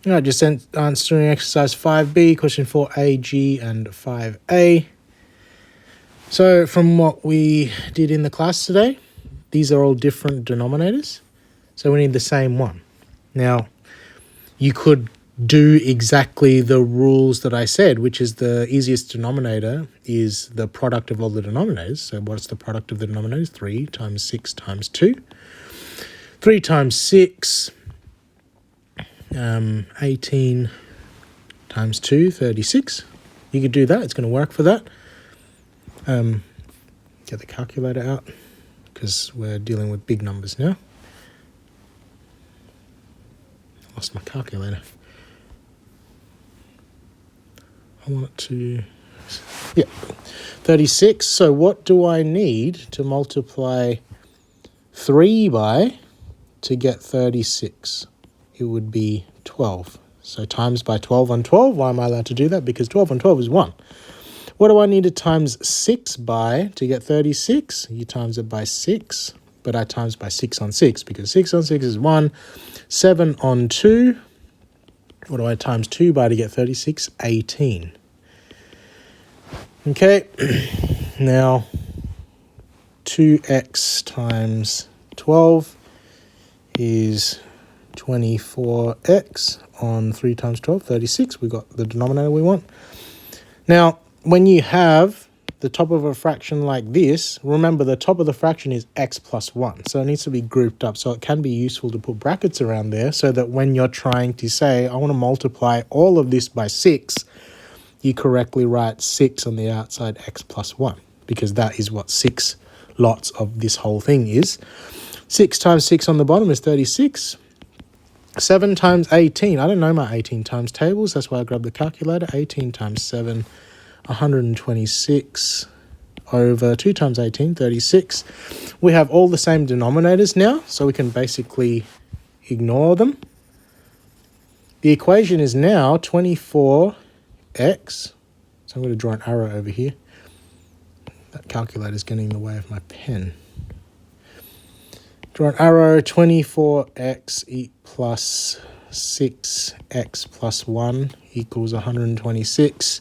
All right, just answering exercise 5B, question 4A, G, and 5A. So from what we did in the class today, these are all different denominators. So we need the same one. Now, you could do exactly the rules that I said, which is the easiest denominator is the product of all the denominators. So what's the product of the denominators? 3 times 6 times 2. 3 times 6, 18 times 2, 36. You could do that. It's going to work for that. Get the calculator out because we're dealing with big numbers now. I lost my calculator. I want it to, 36. So what do I need to multiply 3 by to get 36? It would be 12. So times by 12 on 12. Why am I allowed to do that? Because 12 on 12 is 1. What do I need to times 6 by to get 36? You times it by 6, but I times by 6 on 6 because 6 on 6 is 1. 7 on 2. What do I times 2 by to get 36? 18. Okay, now 2x times 12 is 24x on 3 times 12, 36. We got the denominator we want. Now, when you have the top of a fraction like this, remember the top of the fraction is x plus 1. So it needs to be grouped up. So it can be useful to put brackets around there so that when you're trying to say, I want to multiply all of this by 6, you correctly write 6 on the outside, x plus 1, because that is what 6 lots of this whole thing is. 6 times 6 on the bottom is 36. 7 times 18. I don't know my 18 times tables. That's why I grabbed the calculator. 18 times 7, 126 over 2 times 18, 36. We have all the same denominators now, so we can basically ignore them. The equation is now 24x. So I'm going to draw an arrow over here. That calculator is getting in the way of my pen. Draw an arrow, 24x plus 6x plus 1 equals 126.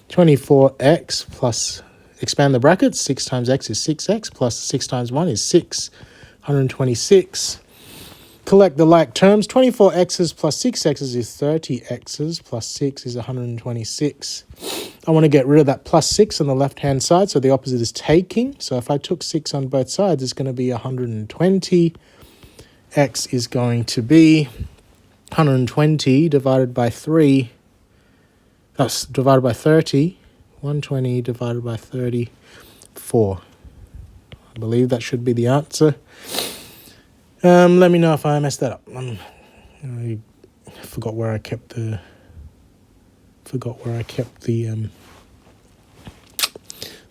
24x plus, expand the brackets, 6 times x is 6x, plus 6 times 1 is 6. 126. Collect the like terms. 24x's plus 6x's is 30x's, plus 6 is 126. I want to get rid of that plus 6 on the left-hand side, so the opposite is taking. So if I took 6 on both sides, it's going to be 120. X is going to be 120 divided by 3. That's divided by 30. 120 divided by 34. I believe that should be the answer. Let me know if I messed that up. I forgot where I kept the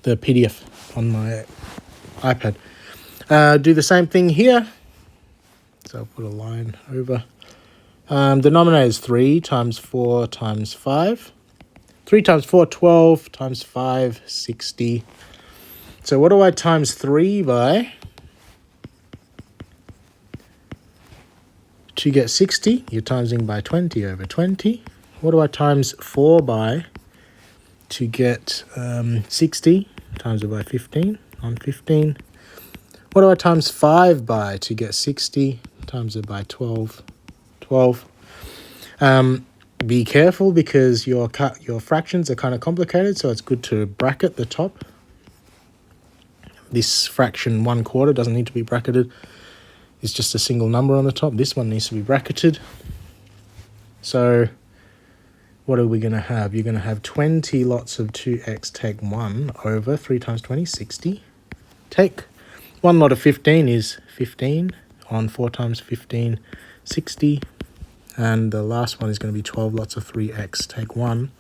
PDF on my iPad. Do the same thing here. So I'll put a line over. Denominator is 3 times 4 times 5. 3 times 4, 12, times 5, 60. So what do I times 3 by to get 60? You're timesing by 20 over 20. What do I times 4 by to get 60? Times it by 15 on 15. What do I times 5 by to get 60? Times it by 12. 12. Be careful because your fractions are kind of complicated, so it's good to bracket the top. This fraction 1/4 doesn't need to be bracketed. It's just a single number on the top. This one needs to be bracketed. So what are we going to have? You're going to have 20 lots of 2x take 1 over 3 times 20, 60. Take 1 lot of 15 is 15 on 4 times 15, 60. And the last one is going to be 12 lots of 3x take 1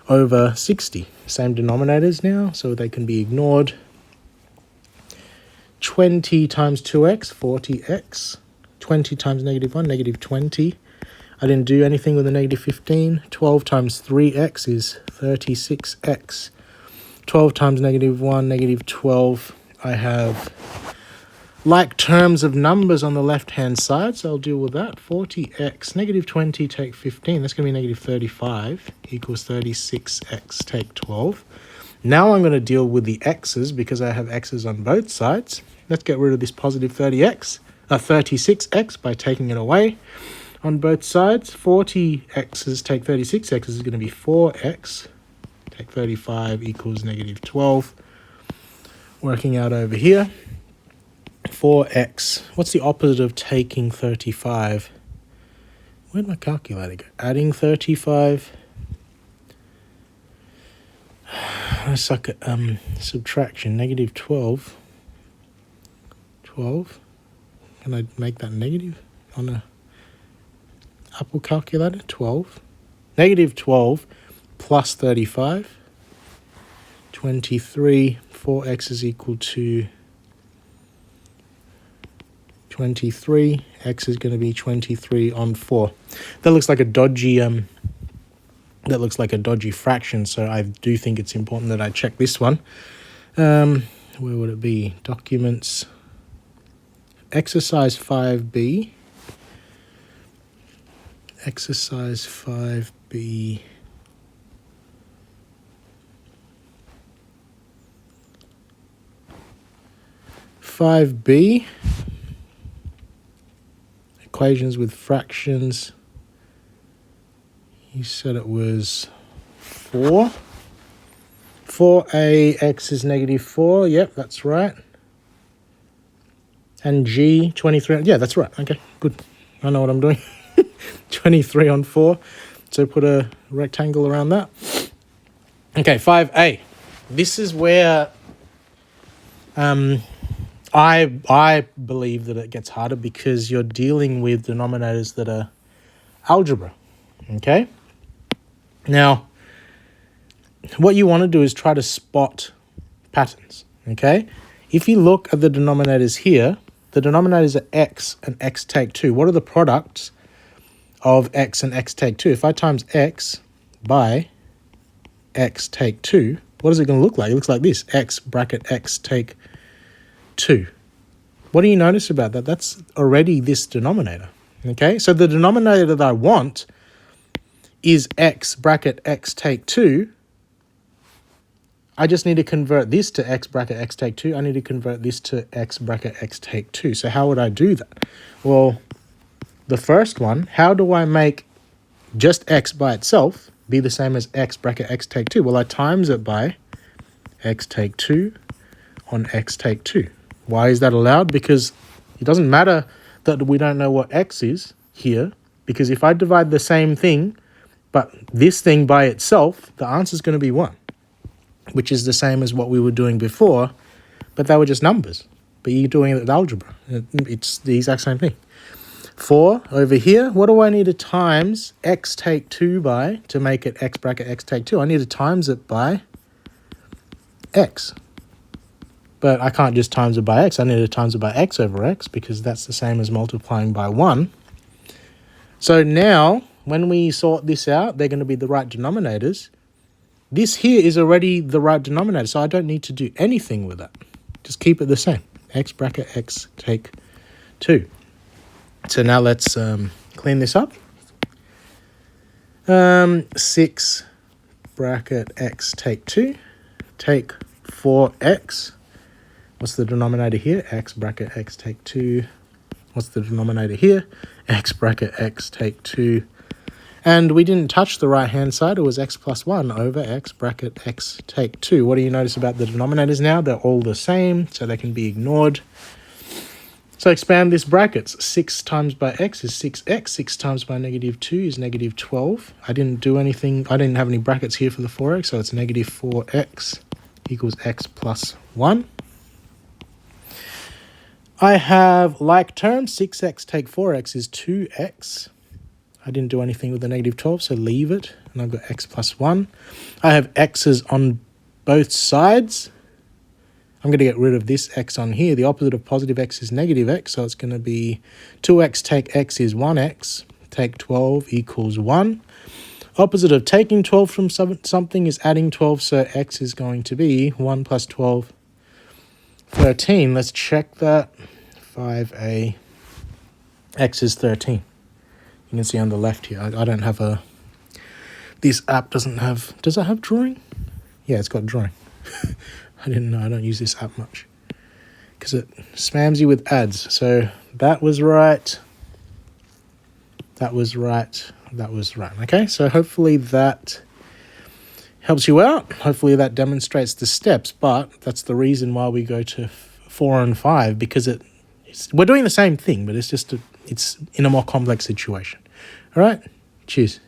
over 60. Same denominators now, so they can be ignored. 20 times 2x, 40x. 20 times negative 1, negative 20. I didn't do anything with the negative 15. 12 times 3x is 36x. 12 times negative 1, negative 12. I have like terms of numbers on the left-hand side, so I'll deal with that. 40x, negative 20 take 15, that's going to be negative 35, equals 36x take 12. Now I'm going to deal with the x's because I have x's on both sides. Let's get rid of this positive 36x by taking it away on both sides. 40x's take 36x is going to be 4x take 35 equals negative 12. Working out over here. 4x. What's the opposite of taking 35? Where'd my calculator go? Adding 35. I suck at subtraction. Negative 12. 12. Can I make that negative on a Apple calculator? 12. Negative 12 plus 35. 23. 4x is equal to 23. X is going to be 23 on 4. That looks like a dodgy fraction, so I do think it's important that I check this one. Where would it be? Documents. Exercise 5B. Exercise 5B. Equations with fractions. You said it was 4. 4ax is negative 4. Yep, that's right. And g, 23. Yeah, that's right. Okay, good. I know what I'm doing. 23 on 4. So put a rectangle around that. Okay, 5a. This is where I believe that it gets harder because you're dealing with denominators that are algebra. Okay? Now, what you want to do is try to spot patterns. Okay? If you look at the denominators here, the denominators are x and x take 2. What are the products of x and x take 2? If I times x by x take 2, what is it going to look like? It looks like this. X bracket x take 2. What do you notice about that? That's already this denominator. Okay, so the denominator that I want is x bracket x take 2. I just need to convert this to x bracket x take 2. I need to convert this to x bracket x take 2. So how would I do that? Well, the first one, how do I make just x by itself be the same as x bracket x take 2? Well, I times it by x take 2 on x take 2. Why is that allowed? Because it doesn't matter that we don't know what x is here, because if I divide the same thing, but this thing by itself, the answer is going to be 1, which is the same as what we were doing before, but they were just numbers. But you're doing it with algebra. It's the exact same thing. 4 over here, what do I need to times x take 2 by to make it x bracket x take 2? I need to times it by x. But I can't just times it by x. I need to times it by x over x because that's the same as multiplying by 1. So now, when we sort this out, they're going to be the right denominators. This here is already the right denominator, so I don't need to do anything with that. Just keep it the same. X bracket x take 2. So now let's clean this up. 6 bracket x take 2. Take 4x. What's the denominator here? X bracket x take 2. What's the denominator here? X bracket x take 2. And we didn't touch the right-hand side. It was x plus 1 over x bracket x take 2. What do you notice about the denominators now? They're all the same, so they can be ignored. So expand this brackets. 6 times by x is 6x. 6 times by negative 2 is negative 12. I didn't do anything. I didn't have any brackets here for the 4x, so it's negative 4x equals x plus 1. I have like terms. 6x take 4x is 2x. I didn't do anything with the negative 12, so leave it. And I've got x plus 1. I have x's on both sides. I'm going to get rid of this x on here. The opposite of positive x is negative x, so it's going to be 2x take x is 1x. Take 12 equals 1. Opposite of taking 12 from something is adding 12, so x is going to be 1 plus 12, 13. Let's check that. 5a, x is 13. You can see on the left here, I don't have a, this app doesn't have, does it have drawing? Yeah, it's got drawing. I didn't know, I don't use this app much because it spams you with ads. So that was right. That was right. That was right. Okay, so hopefully that helps you out. Hopefully that demonstrates the steps, but that's the reason why we go to 4 and 5, because we're doing the same thing, but it's just it's in a more complex situation. All right, cheers.